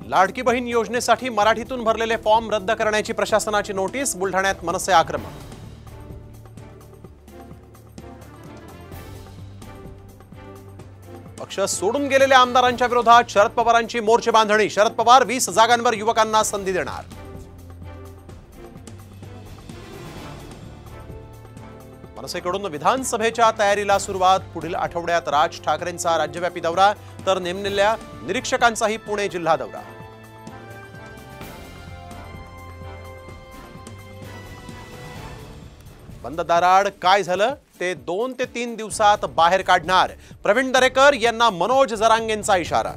लाडकी बहीण योजनेसाठी मराठीतून भरलेले फॉर्म रद्द करण्याची प्रशासनाची नोटीस। बुलढाण्यात मनसे आक्रमक। पक्ष सोडून गेलेल्या आमदारांच्या विरोधात शरद पवारांची मोर्चे बांधणी। शरद पवार 20 जागांवर युवकांना संधी देणार। मनसेकडून विधानसभेच्या तयारीला सुरुवात। पुढील आठवड्यात राज ठाकरेंचा राज्यव्यापी दौरा, तर नेमलेल्या निरीक्षकांचाही पुणे जिल्हा दौरा। बंद दाराआड काय झालं ते 2 ते 3 दिवसात बाहेर काढणार। प्रवीण दरेकर यांना मनोज जरांगेंचा इशारा।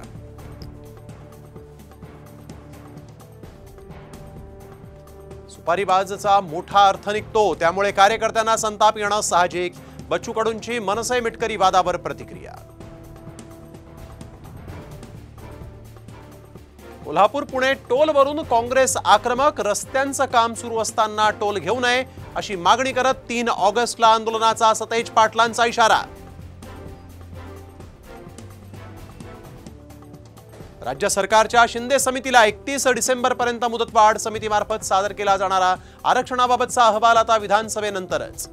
सुपारीबाजचा मोठा अर्थ निघतो, त्यामुळे कार्यकर्त्यांना संताप येणं साहजिक। बच्चू कडूंची मनसे मिटकरी वादावर प्रतिक्रिया। कोल्हापूर पुणे टोलवरून काँग्रेस आक्रमक। रस्त्यांचं काम सुरू असताना टोल घेऊ नये अशी मागणी करत 3 ऑगस्टला आंदोलनाचा सतेज पाटलांचा इशारा। राज्य सरकारच्या शिंदे समितीला 31 डिसेंबरपर्यंत मुदतवाढ। समितीमार्फत सादर केला जाणारा आरक्षणाबाबतचा अहवाल आता विधानसभेनंतरच।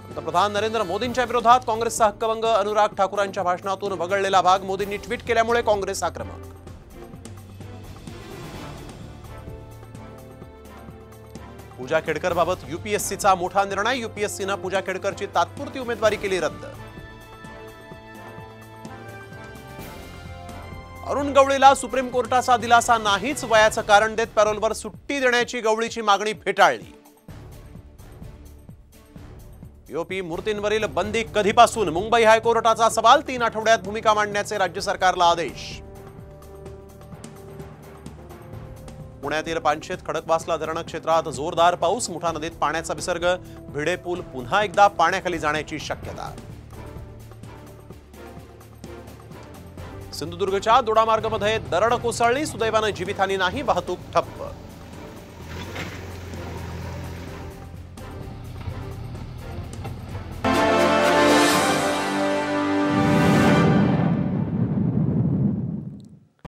पंतप्रधान नरेंद्र मोदींच्या विरोधात काँग्रेसचा हक्कभंग। अनुराग ठाकूरांच्या भाषणातून वगळलेला भाग मोदींनी ट्विट केल्यामुळे काँग्रेस आक्रमक। पूजा खेडकरबाबत यूपीएससीचा मोठा निर्णय। यूपीएससीनं पूजा खेडकरची तात्पुरती उमेदवारी केली रद्द। अरुण गवळीला सुप्रीम कोर्टाचा दिलासा नाहीच। वयाचं कारण देत पॅरोलवर सुट्टी देण्याची गवळीची मागणी फेटाळली। पीओपी मूर्तींवरील बंदी कधीपासून? मुंबई हायकोर्टाचा सवाल। 3 आठवड्यात भूमिका मांडण्याचे राज्य सरकारला आदेश। पुण्यातील पानशेत खडकवासला धरण क्षेत्रात जोरदार पाऊस। मुठा नदीत पाण्याचा विसर्ग। भिडे पूल पुन्हा एकदा पाण्याखाली जाण्याची शक्यता। सिंधुदुर्गच्या दोडामार्गमध्ये दरड कोसळली। सुदैवानं जीवितहानी नाही, वाहतूक ठप्प।